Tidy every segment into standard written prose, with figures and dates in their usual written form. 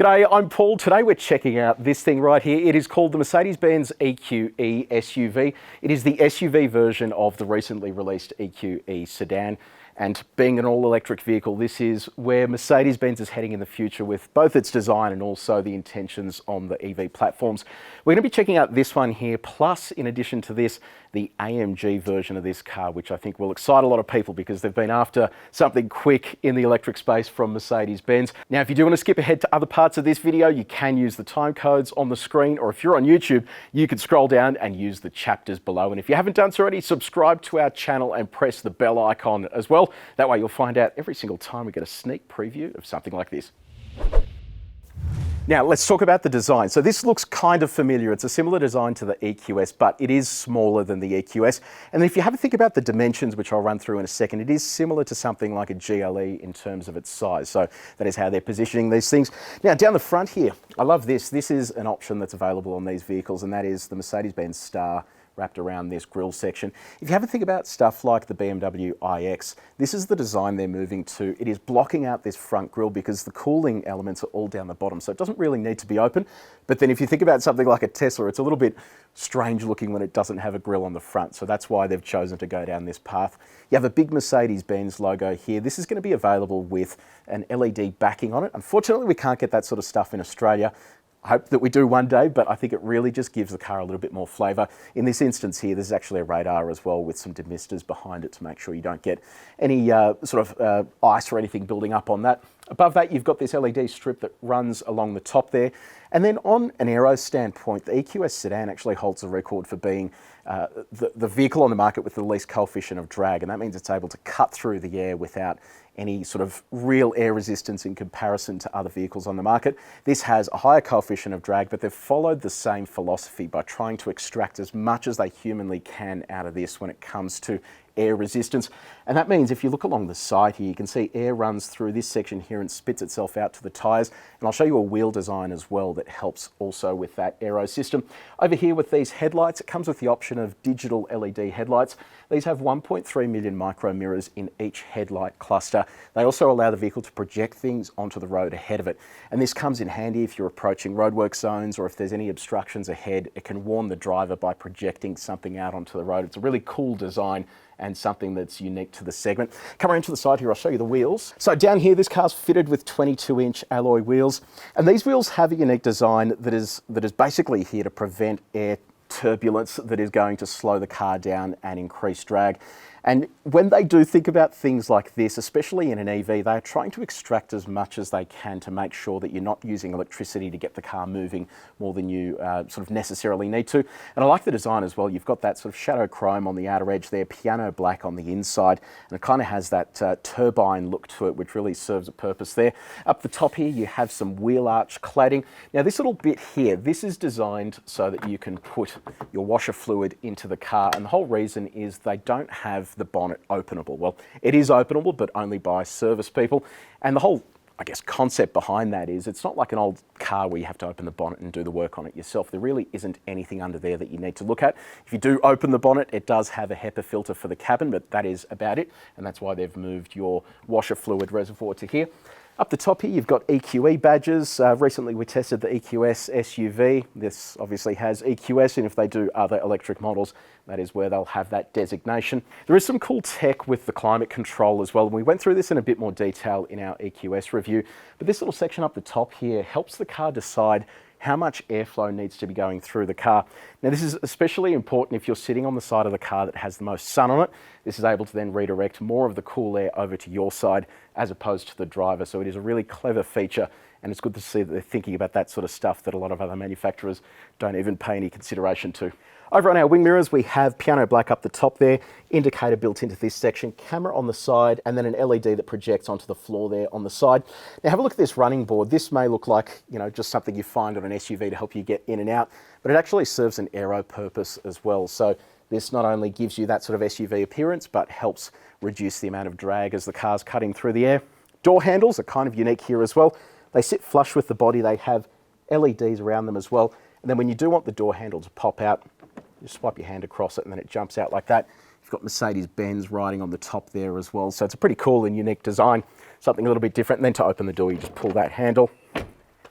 G'day, I'm Paul. Today we're checking out this thing right here. It is called the Mercedes-Benz EQE SUV. It is the SUV version of the recently released EQE sedan. And being an all-electric vehicle, this is where Mercedes-Benz is heading in the future with both its design and also the intentions on the EV platforms. We're going to be checking out this one here, plus in addition to this, the AMG version of this car, which I think will excite a lot of people because they've been after something quick in the electric space from Mercedes-Benz. Now, if you do want to skip ahead to other parts of this video, you can use the time codes on the screen, or if you're on YouTube, you can scroll down and use the chapters below. And if you haven't done so already, subscribe to our channel and press the bell icon as well. That way you'll find out every single time we get a sneak preview of something like this. Now, let's talk about the design. So this looks kind of familiar. It's a similar design to the EQS, but it is smaller than the EQS. And if you have a think about the dimensions, which I'll run through in a second, it is similar to something like a GLE in terms of its size. So that is how they're positioning these things. Now, down the front here, I love this. This is an option that's available on these vehicles, and that is the Mercedes-Benz star wrapped around this grille section. If you have a think about stuff like the BMW iX, this is the design they're moving to. It is blocking out this front grille because the cooling elements are all down the bottom, so it doesn't really need to be open. But then if you think about something like a Tesla, it's a little bit strange looking when it doesn't have a grille on the front, so that's why they've chosen to go down this path. You have a big Mercedes-Benz logo here. This is going to be available with an LED backing on it. Unfortunately, we can't get that sort of stuff in Australia. I hope that we do one day, but I think it really just gives the car a little bit more flavour. In this instance here, there's actually a radar as well with some demisters behind it to make sure you don't get any ice or anything building up on that. Above that, you've got this LED strip that runs along the top there. And then on an aero standpoint, the EQS sedan actually holds the record for being the vehicle on the market with the least coefficient of drag. And that means it's able to cut through the air without any sort of real air resistance in comparison to other vehicles on the market. This has a higher coefficient of drag, but they've followed the same philosophy by trying to extract as much as they humanly can out of this when it comes to air resistance. And that means if you look along the side here, you can see air runs through this section here and spits itself out to the tyres. And I'll show you a wheel design as well that helps also with that aero system. Over here with these headlights, it comes with the option of digital LED headlights. These have 1.3 million micro mirrors in each headlight cluster. They also allow the vehicle to project things onto the road ahead of it. And this comes in handy if you're approaching roadwork zones or if there's any obstructions ahead. It can warn the driver by projecting something out onto the road. It's a really cool design and something that's unique to the segment. Come around to the side here, I'll show you the wheels. So down here, this car's fitted with 22-inch alloy wheels, and these wheels have a unique design that is basically here to prevent air turbulence that is going to slow the car down and increase drag. And when they do think about things like this, especially in an EV, they're trying to extract as much as they can to make sure that you're not using electricity to get the car moving more than you sort of necessarily need to. And I like the design as well. You've got that sort of shadow chrome on the outer edge there, piano black on the inside, and it kind of has that turbine look to it, which really serves a purpose there. Up the top here, you have some wheel arch cladding. Now this little bit here, this is designed so that you can put your washer fluid into the car, and the whole reason is they don't have the bonnet openable. Well, it is openable, but only by service people. And the whole, I guess, concept behind that is it's not like an old car where you have to open the bonnet and do the work on it yourself. There really isn't anything under there that you need to look at. If you do open the bonnet, it does have a HEPA filter for the cabin, but that is about it. And that's why they've moved your washer fluid reservoir to here. Up the top here, you've got EQE badges. Recently, we tested the EQS SUV. This obviously has EQS, and if they do other electric models, that is where they'll have that designation. There is some cool tech with the climate control as well. We went through this in a bit more detail in our EQS review, but this little section up the top here helps the car decide how much airflow needs to be going through the car. Now, this is especially important if you're sitting on the side of the car that has the most sun on it. This is able to then redirect more of the cool air over to your side as opposed to the driver. So it is a really clever feature, and it's good to see that they're thinking about that sort of stuff that a lot of other manufacturers don't even pay any consideration to. Over on our wing mirrors, we have piano black up the top there, indicator built into this section, camera on the side, and then an LED that projects onto the floor there on the side. Now have a look at this running board. This may look like, just something you find on an SUV to help you get in and out, but it actually serves an aero purpose as well. So this not only gives you that sort of SUV appearance, but helps reduce the amount of drag as the car's cutting through the air. Door handles are kind of unique here as well. They sit flush with the body. They have LEDs around them as well. And then when you do want the door handle to pop out, you swipe your hand across it and then it jumps out like that. You've got Mercedes-Benz writing on the top there as well. So it's a pretty cool and unique design, something a little bit different. And then to open the door, you just pull that handle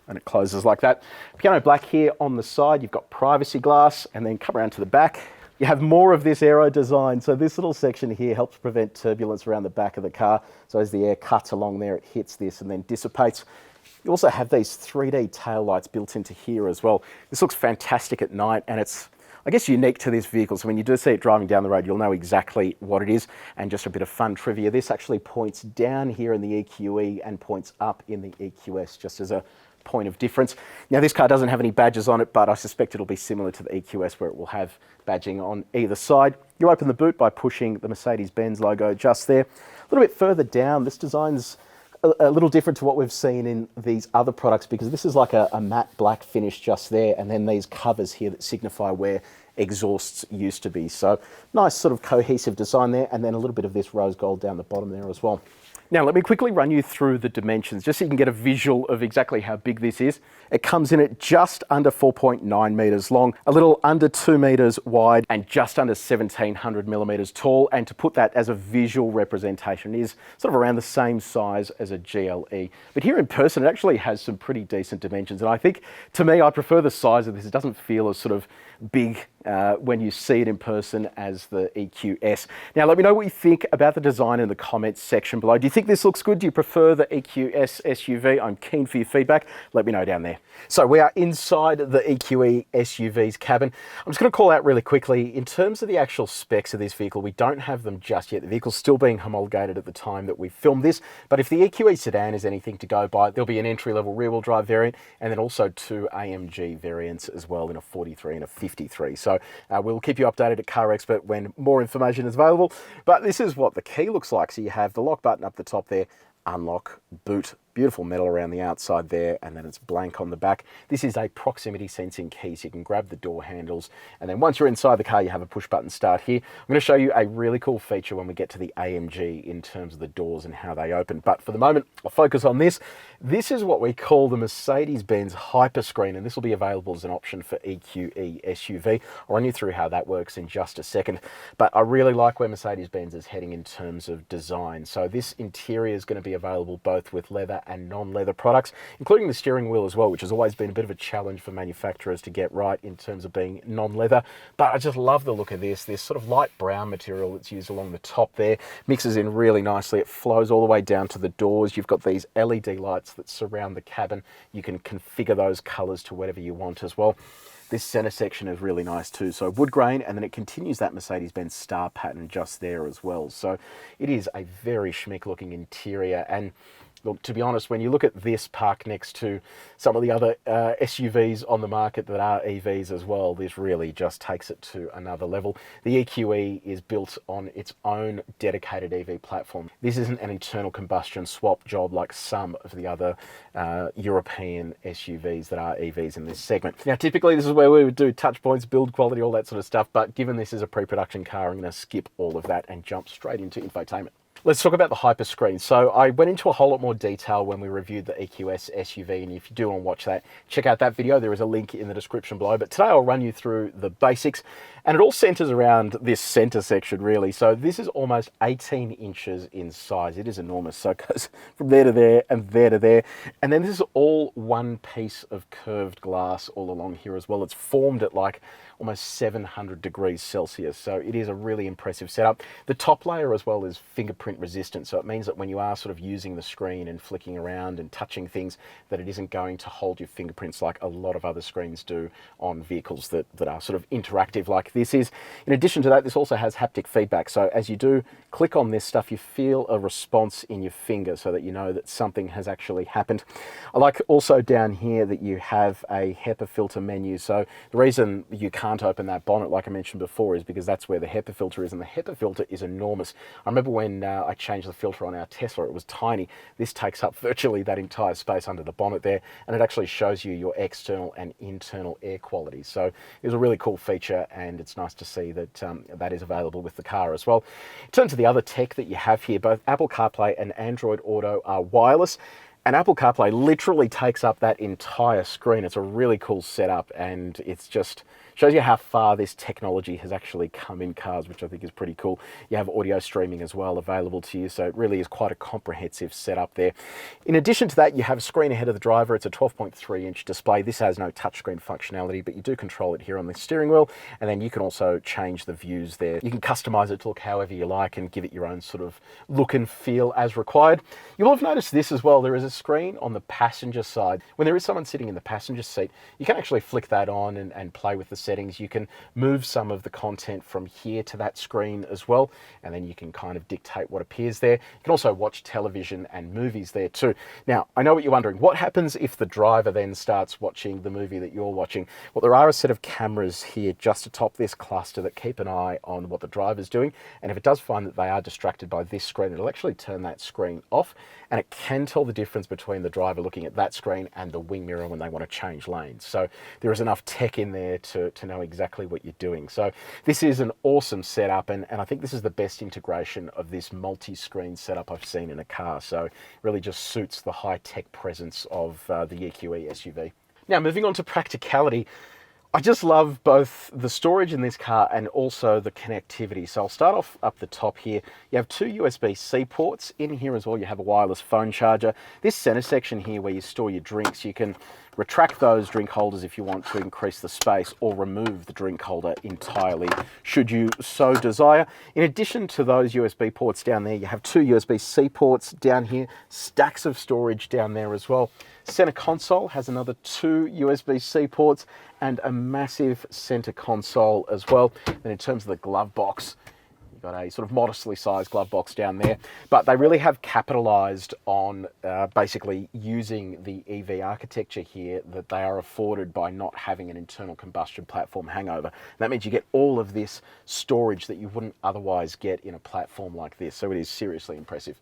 and it closes like that. Piano black here on the side. You've got privacy glass, and then come around to the back. You have more of this aero design. So this little section here helps prevent turbulence around the back of the car. So as the air cuts along there, it hits this and then dissipates. You also have these 3D tail lights built into here as well. This looks fantastic at night, and it's, I guess, unique to this vehicle. So when you do see it driving down the road, you'll know exactly what it is. And just a bit of fun trivia, this actually points down here in the EQE and points up in the EQS, just as a point of difference. Now, this car doesn't have any badges on it, but I suspect it'll be similar to the EQS, where it will have badging on either side. You open the boot by pushing the Mercedes-Benz logo just there. A little bit further down, this design's a little different to what we've seen in these other products, because this is like a matte black finish just there, and then these covers here that signify where exhausts used to be. So nice sort of cohesive design there, and then a little bit of this rose gold down the bottom there as well. Now, let me quickly run you through the dimensions, just so you can get a visual of exactly how big this is. It comes in at just under 4.9 metres long, a little under 2 metres wide, and just under 1,700 millimetres tall. And to put that as a visual representation, it is sort of around the same size as a GLE. But here in person, it actually has some pretty decent dimensions. And I think, to me, I prefer the size of this. It doesn't feel as sort of big when you see it in person as the EQS. Now, let me know what you think about the design in the comments section below. Do you think this looks good? Do you prefer the EQS SUV? I'm keen for your feedback. Let me know down there. So we are inside the EQE SUV's cabin. I'm just going to call out really quickly, in terms of the actual specs of this vehicle, we don't have them just yet. The vehicle's still being homologated at the time that we filmed this, but if the EQE sedan is anything to go by, there'll be an entry-level rear-wheel drive variant, and then also 2 AMG variants as well, in a 43 and a 53. So we'll keep you updated at CarExpert when more information is available. But this is what the key looks like. So you have the lock button up the top there, unlock, boot, beautiful metal around the outside there, and then it's blank on the back. This is a proximity sensing key, so you can grab the door handles, and then once you're inside the car, you have a push button start here. I'm going to show you a really cool feature when we get to the AMG in terms of the doors and how they open. But for the moment, I'll focus on this. This is what we call the Mercedes-Benz Hyperscreen, and this will be available as an option for EQE SUV. I'll run you through how that works in just a second. But I really like where Mercedes-Benz is heading in terms of design. So this interior is going to be available both with leather and non-leather products, including the steering wheel as well, which has always been a bit of a challenge for manufacturers to get right in terms of being non-leather. But I just love the look of this sort of light brown material that's used along the top there, mixes in really nicely. It flows all the way down to the doors. You've got these LED lights that surround the cabin. You can configure those colors to whatever you want as well. This center section is really nice too. So wood grain, and then it continues that Mercedes-Benz star pattern just there as well. So it is a very schmick looking interior. And look, to be honest, when you look at this parked next to some of the other SUVs on the market that are EVs as well, this really just takes it to another level. The EQE is built on its own dedicated EV platform. This isn't an internal combustion swap job like some of the other European SUVs that are EVs in this segment. Now, typically this is where we would do touch points, build quality, all that sort of stuff, but given this is a pre-production car, I'm going to skip all of that and jump straight into infotainment. Let's talk about the Hyperscreen. So I went into a whole lot more detail when we reviewed the EQS SUV, and if you do want to watch that, check out that video. There is a link in the description below. But today I'll run you through the basics, and it all centers around this center section really. So this is almost 18 inches in size. It is enormous. So it goes from there to there and there to there. And then this is all one piece of curved glass all along here as well. It's formed at like almost 700 degrees Celsius. So it is a really impressive setup. The top layer as well is fingerprint resistant. So it means that when you are sort of using the screen and flicking around and touching things, that it isn't going to hold your fingerprints like a lot of other screens do on vehicles that are sort of interactive like this is. In addition to that, this also has haptic feedback. So as you do click on this stuff, you feel a response in your finger so that you know that something has actually happened. I like also down here that you have a HEPA filter menu. So the reason you can't open that bonnet, like I mentioned before, is because that's where the HEPA filter is, and the HEPA filter is enormous. I remember when I changed the filter on our Tesla, it was tiny. This takes up virtually that entire space under the bonnet there, and it actually shows you your external and internal air quality. So it was a really cool feature, and it's nice to see that that is available with the car as well. In terms of the other tech that you have here, both Apple CarPlay and Android Auto are wireless. And Apple CarPlay literally takes up that entire screen. It's a really cool setup, and it's just Shows you how far this technology has actually come in cars, which I think is pretty cool. You have audio streaming as well available to you, so it really is quite a comprehensive setup there. In addition to that, you have a screen ahead of the driver. It's a 12.3-inch display. This has no touchscreen functionality, but you do control it here on the steering wheel, and then you can also change the views there. You can customize it to look however you like and give it your own sort of look and feel as required. You will have noticed this as well. There is a screen on the passenger side. When there is someone sitting in the passenger seat, you can actually flick that on and play with the settings. You can move some of the content from here to that screen as well, and then you can kind of dictate what appears there. You can also watch television and movies there too. Now, I know what you're wondering. What happens if the driver then starts watching the movie that you're watching? Well, there are a set of cameras here just atop this cluster that keep an eye on what the driver's doing, and if it does find that they are distracted by this screen, it'll actually turn that screen off, and it can tell the difference between the driver looking at that screen and the wing mirror when they want to change lanes. So there is enough tech in there to know exactly what you're doing. So this is an awesome setup, and I think this is the best integration of this multi-screen setup I've seen in a car. So it really just suits the high-tech presence of the EQE SUV. Now, moving on to practicality, I just love both the storage in this car and also the connectivity. So I'll start off up the top here. You have two USB-C ports. In here as well, you have a wireless phone charger. This center section here where you store your drinks, you can retract those drink holders if you want to increase the space, or remove the drink holder entirely should you so desire. In addition to those USB ports down there, you have two USB-C ports down here, stacks of storage down there as well. Center console has another two USB-C ports and a massive center console as well. And in terms of the glove box, you've got a sort of modestly sized glove box down there, but they really have capitalized on basically using the EV architecture here that they are afforded by not having an internal combustion platform hangover. And that means you get all of this storage that you wouldn't otherwise get in a platform like this. So it is seriously impressive.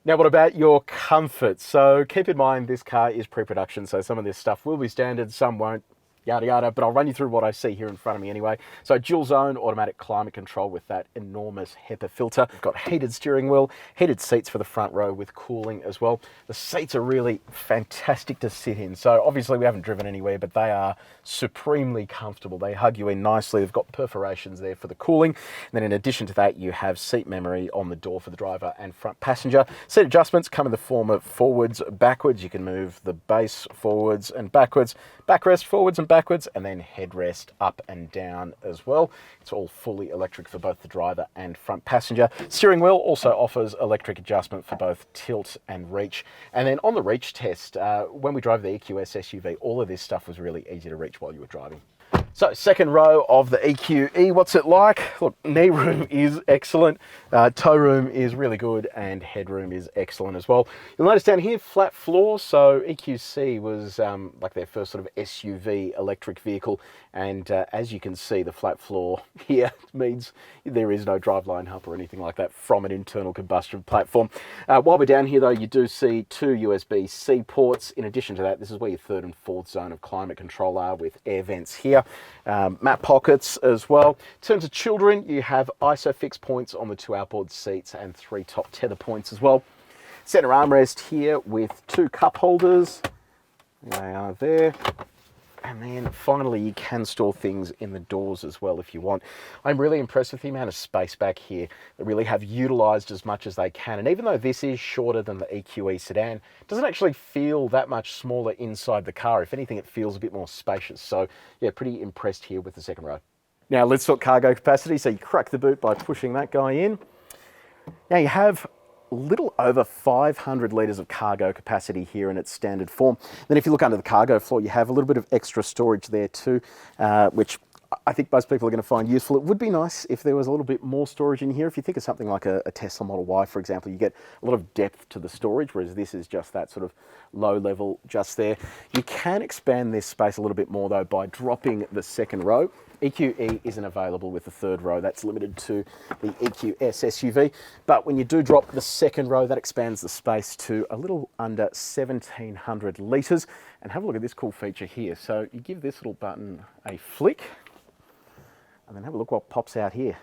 Now, what about your comfort? So keep in mind, this car is pre-production, so some of this stuff will be standard, some won't, yada yada, but I'll run you through what I see here in front of me anyway. So dual zone automatic climate control with that enormous HEPA filter. We've got heated steering wheel, heated seats for the front row with cooling as well. The seats are really fantastic to sit in. So obviously we haven't driven anywhere, but they are supremely comfortable. They hug you in nicely. They've got perforations there for the cooling. And then in addition to that, you have seat memory on the door for the driver and front passenger. Seat adjustments come in the form of forwards, backwards. You can move the base forwards and backwards, backrest forwards and backwards, and then headrest up and down as well. It's all fully electric for both the driver and front passenger. Steering wheel also offers electric adjustment for both tilt and reach. And then on the reach test, when we drove the EQS SUV, all of this stuff was really easy to reach while you were driving. So second row of the EQE, what's it like? Look, knee room is excellent, toe room is really good, and headroom is excellent as well. You'll notice down here, flat floor. So EQC was like their first sort of SUV electric vehicle, and as you can see, the flat floor here means there is no driveline hump or anything like that from an internal combustion platform. While we're down here though, you do see two USB-C ports. In addition to that, this is where your third and fourth zone of climate control are, with air vents here. Map pockets as well. In terms of children, you have ISOFIX points on the two outboard seats and three top tether points as well. Center armrest here with two cup holders. They are there. And then finally, you can store things in the doors as well if you want. I'm really impressed with the amount of space back here that really have utilized as much as they can. And even though this is shorter than the EQE sedan, it doesn't actually feel that much smaller inside the car. If anything, it feels a bit more spacious. So yeah, pretty impressed here with the second row. Now let's talk cargo capacity. So you crack the boot by pushing that guy in. Now you have a little over 500 litres of cargo capacity here in its standard form. Then if you look under the cargo floor, you have a little bit of extra storage there too, which I think most people are going to find useful. It would be nice if there was a little bit more storage in here. If you think of something like a Tesla Model Y, for example, you get a lot of depth to the storage, whereas this is just that sort of low level just there. You can expand this space a little bit more though by dropping the second row. EQE isn't available with the third row. That's limited to the EQS SUV. But when you do drop the second row, that expands the space to a little under 1,700 litres. And have a look at this cool feature here. So you give this little button a flick, and then have a look what pops out here.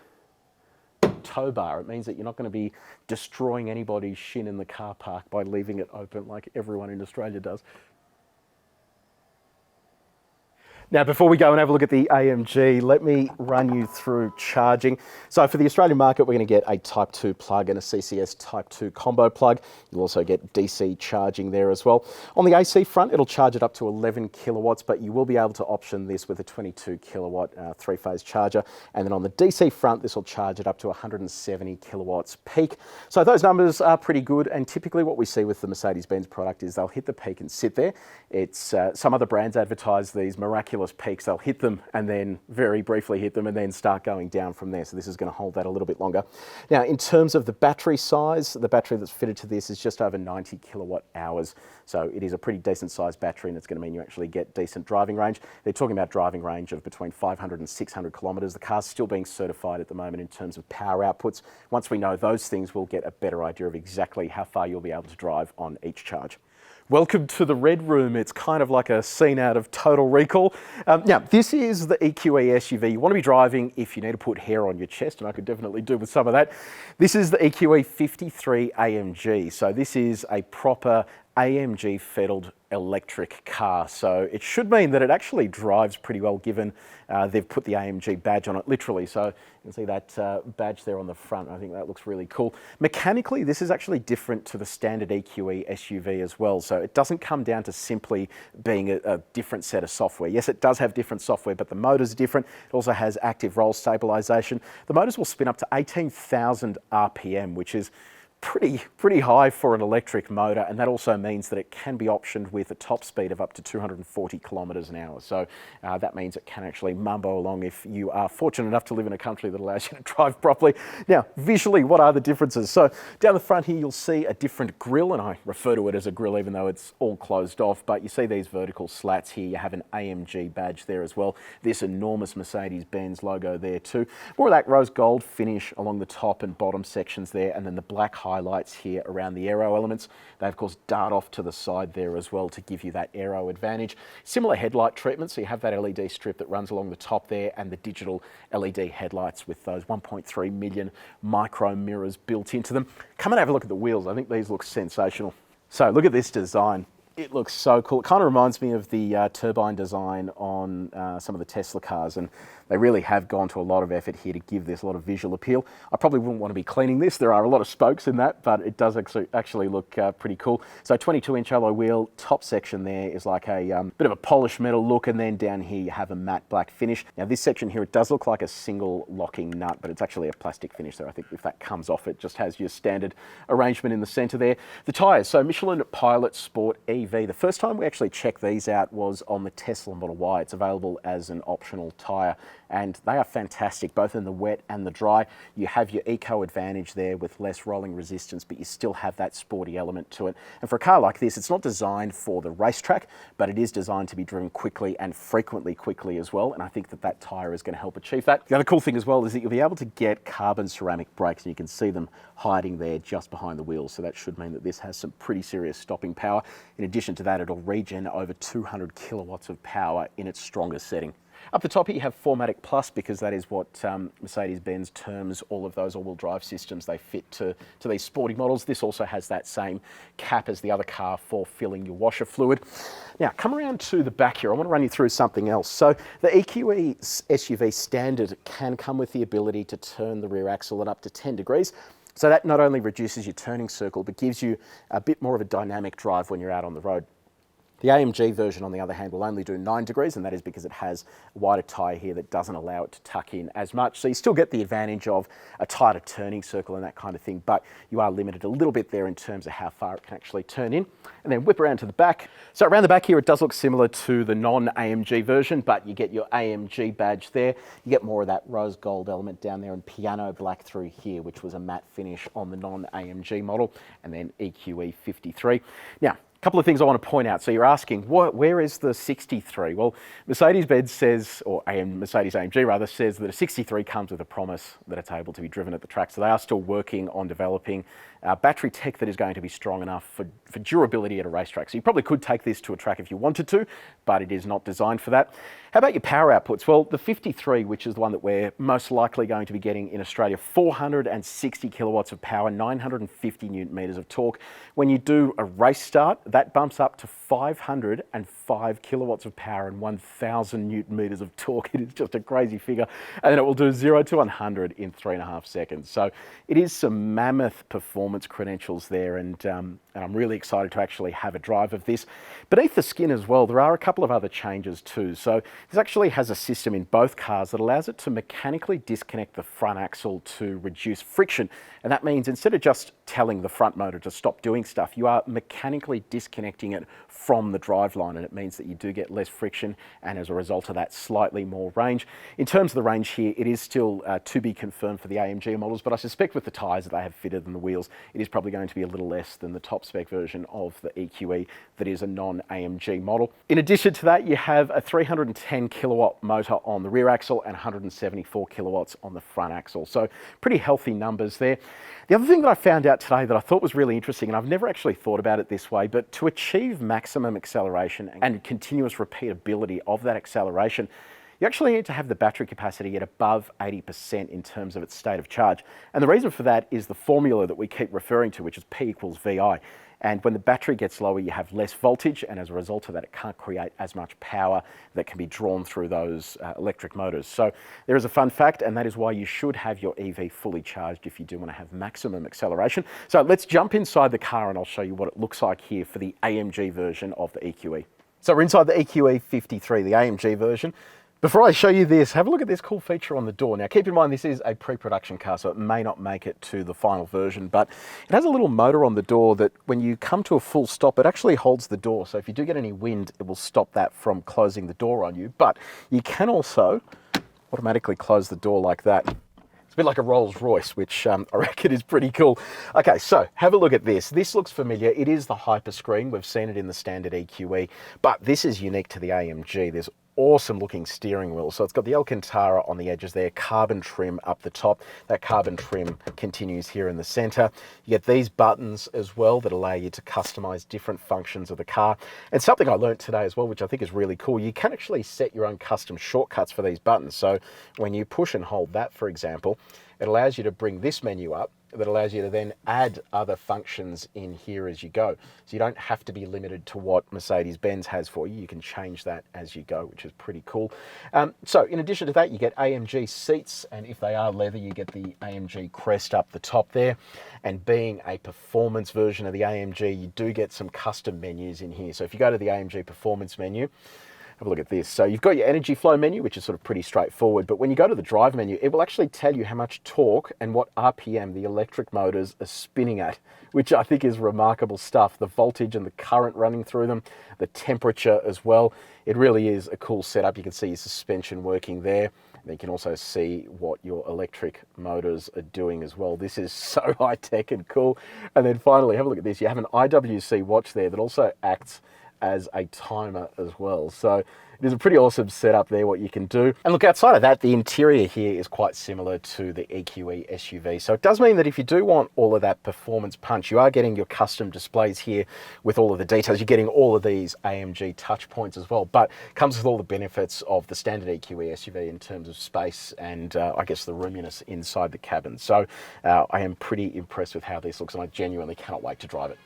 Tow bar. It means that you're not going to be destroying anybody's shin in the car park by leaving it open like everyone in Australia does. Now, before we go and have a look at the AMG, let me run you through charging. So for the Australian market, we're going to get a Type 2 plug and a CCS Type 2 combo plug. You'll also get DC charging there as well. On the AC front, it'll charge it up to 11 kilowatts, but you will be able to option this with a 22 kilowatt three-phase charger. And then on the DC front, this will charge it up to 170 kilowatts peak. So those numbers are pretty good. And typically what we see with the Mercedes-Benz product is they'll hit the peak and sit there. It's some other brands advertise these miraculous peaks. They'll hit them and then very briefly hit them and then start going down from there. So this is going to hold that a little bit longer. Now, in terms of the battery size, the battery that's fitted to this is just over 90 kilowatt hours. So it is a pretty decent sized battery, and it's going to mean you actually get decent driving range. They're talking about driving range of between 500 and 600 kilometres. The car's still being certified at the moment in terms of power outputs. Once we know those things, we'll get a better idea of exactly how far you'll be able to drive on each charge. Welcome to the Red Room. It's kind of like a scene out of Total Recall. Now, this is the EQE SUV. You want to be driving if you need to put hair on your chest, and I could definitely do with some of that. This is the EQE 53 AMG. So this is a proper AMG fettled electric car. So it should mean that it actually drives pretty well, given they've put the AMG badge on it, literally. So you can see that badge there on the front. I think that looks really cool. Mechanically, this is actually different to the standard EQE SUV as well. So it doesn't come down to simply being a different set of software. Yes, it does have different software, but the motors are different. It also has active roll stabilization. The motors will spin up to 18,000 RPM, which is pretty high for an electric motor, and that also means that it can be optioned with a top speed of up to 240 kilometres an hour. So that means it can actually mumbo along if you are fortunate enough to live in a country that allows you to drive properly. Now, visually, what are the differences? So down the front here, you'll see a different grille, and I refer to it as a grille even though it's all closed off, but you see these vertical slats here. You have an AMG badge there as well. This enormous Mercedes-Benz logo there too. More of that rose gold finish along the top and bottom sections there, and then the black highlights here around the aero elements. They of course dart off to the side there as well to give you that aero advantage. Similar headlight treatment, so you have that LED strip that runs along the top there and the digital LED headlights with those 1.3 million micro mirrors built into them. Come and have a look at the wheels. I think these look sensational. So look at this design. It looks so cool. It kind of reminds me of the turbine design on some of the Tesla cars, and they really have gone to a lot of effort here to give this a lot of visual appeal. I probably wouldn't want to be cleaning this. There are a lot of spokes in that, but it does actually look pretty cool. So 22-inch alloy wheel, top section there is like a bit of a polished metal look, and then down here you have a matte black finish. Now this section here, it does look like a single locking nut, but it's actually a plastic finish there. I think if that comes off, it just has your standard arrangement in the center there. The tires, so Michelin Pilot Sport EV. The first time we actually checked these out was on the Tesla Model Y. It's available as an optional tyre, and they are fantastic, both in the wet and the dry. You have your eco advantage there with less rolling resistance, but you still have that sporty element to it. And for a car like this, it's not designed for the racetrack, but it is designed to be driven quickly and frequently quickly as well. And I think that that tyre is going to help achieve that. The other cool thing as well is that you'll be able to get carbon ceramic brakes, and you can see them hiding there just behind the wheels. So that should mean that this has some pretty serious stopping power. In addition to that, it'll regen over 200 kilowatts of power in its strongest setting. Up the top here you have 4MATIC Plus, because that is what Mercedes-Benz terms all of those all-wheel drive systems they fit to these sporty models. This also has that same cap as the other car for filling your washer fluid. Now, come around to the back here. I want to run you through something else. So the EQE SUV standard can come with the ability to turn the rear axle at up to 10 degrees. So that not only reduces your turning circle, but gives you a bit more of a dynamic drive when you're out on the road. The AMG version, on the other hand, will only do 9 degrees, and that is because it has a wider tyre here that doesn't allow it to tuck in as much. So you still get the advantage of a tighter turning circle and that kind of thing, but you are limited a little bit there in terms of how far it can actually turn in. And then whip around to the back. So around the back here, it does look similar to the non-AMG version, but you get your AMG badge there. You get more of that rose gold element down there and piano black through here, which was a matte finish on the non-AMG model, and then EQE 53. Now, couple of things I want to point out. So you're asking, where is the 63? Well, Mercedes-Benz says, or Mercedes-AMG rather, says that a 63 comes with a promise that it's able to be driven at the track. So they are still working on developing battery tech that is going to be strong enough for durability at a racetrack. So you probably could take this to a track if you wanted to, but it is not designed for that. How about your power outputs? Well, the 53, which is the one that we're most likely going to be getting in Australia, 460 kilowatts of power, 950 newton meters of torque. When you do a race start, that bumps up to 505 kilowatts of power and 1,000 Newton meters of torque. It is just a crazy figure. And then it will do 0 to 100 in 3.5 seconds. So it is some mammoth performance credentials there, and I'm really excited to actually have a drive of this. Beneath the skin as well, there are a couple of other changes too. So this actually has a system in both cars that allows it to mechanically disconnect the front axle to reduce friction. And that means instead of just telling the front motor to stop doing stuff, you are mechanically disconnecting it from the driveline, and it means that you do get less friction, and as a result of that, slightly more range. In terms of the range here, it is still to be confirmed for the AMG models, but I suspect with the tyres that they have fitted and the wheels, it is probably going to be a little less than the top spec version of the EQE that is a non-AMG model. In addition to that, you have a 310 kilowatt motor on the rear axle and 174 kilowatts on the front axle. So pretty healthy numbers there. The other thing that I found out today that I thought was really interesting, and I've never actually thought about it this way, but to achieve maximum acceleration and continuous repeatability of that acceleration, you actually need to have the battery capacity at above 80% in terms of its state of charge. And the reason for that is the formula that we keep referring to, which is P equals VI. And when the battery gets lower, you have less voltage, and as a result of that, it can't create as much power that can be drawn through those electric motors. So there is a fun fact, and that is why you should have your EV fully charged if you do want to have maximum acceleration. So let's jump inside the car and I'll show you what it looks like here for the AMG version of the EQE. So we're inside the EQE 53, the AMG version. Before I show you this, have a look at this cool feature on the door. Now keep in mind this is a pre-production car, so it may not make it to the final version, but it has a little motor on the door that when you come to a full stop, it actually holds the door. So if you do get any wind, it will stop that from closing the door on you. But you can also automatically close the door like that. It's a bit like a Rolls Royce, which I reckon is pretty cool. Okay, so have a look at this. This looks familiar. It is the Hyper screen. We've seen it in the standard EQE, but this is unique to the AMG. There's awesome looking steering wheel. So it's got the Alcantara on the edges there, carbon trim up the top. That carbon trim continues here in the center. You get these buttons as well that allow you to customize different functions of the car. And something I learned today as well, which I think is really cool, you can actually set your own custom shortcuts for these buttons. So when you push and hold that, for example, it allows you to bring this menu up that allows you to then add other functions in here as you go. So you don't have to be limited to what Mercedes-Benz has for you. You can change that as you go, which is pretty cool. So in addition to that, you get AMG seats, and if they are leather, you get the AMG crest up the top there. And being a performance version of the AMG, you do get some custom menus in here. So if you go to the AMG performance menu, have a look at this. So you've got your energy flow menu, which is sort of pretty straightforward, but when you go to the drive menu, it will actually tell you how much torque and what RPM the electric motors are spinning at, which I think is remarkable stuff. The voltage and the current running through them, the temperature as well. It really is a cool setup. You can see your suspension working there. And you can also see what your electric motors are doing as well. This is so high tech and cool. And then finally, have a look at this. You have an IWC watch there that also acts as a timer as well. So it is a pretty awesome setup there, what you can do. And look, outside of that, the interior here is quite similar to the EQE SUV. So it does mean that if you do want all of that performance punch, you are getting your custom displays here with all of the details. You're getting all of these AMG touch points as well, but it comes with all the benefits of the standard EQE SUV in terms of space and I guess the roominess inside the cabin. So I am pretty impressed with how this looks, and I genuinely cannot wait to drive it.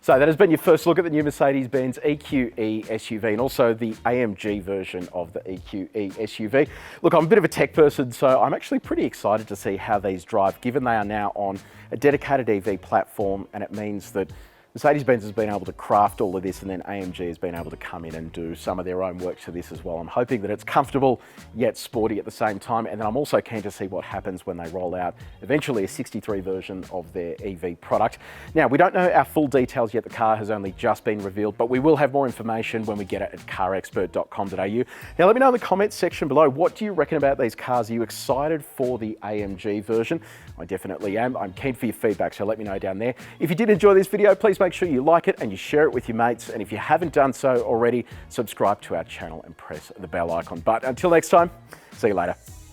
So that has been your first look at the new Mercedes-Benz EQE SUV and also the AMG version of the EQE SUV. Look, I'm a bit of a tech person, so I'm actually pretty excited to see how these drive, given they are now on a dedicated EV platform, and it means that Mercedes-Benz has been able to craft all of this, and then AMG has been able to come in and do some of their own work to this as well. I'm hoping that it's comfortable yet sporty at the same time, and then I'm also keen to see what happens when they roll out eventually a 63 version of their EV product. Now, we don't know our full details yet. The car has only just been revealed, but we will have more information when we get it at carexpert.com.au. Now, let me know in the comments section below, what do you reckon about these cars? Are you excited for the AMG version? I definitely am. I'm keen for your feedback, so let me know down there. If you did enjoy this video, please make sure you like it and you share it with your mates. And if you haven't done so already, subscribe to our channel and press the bell icon. But until next time, see you later.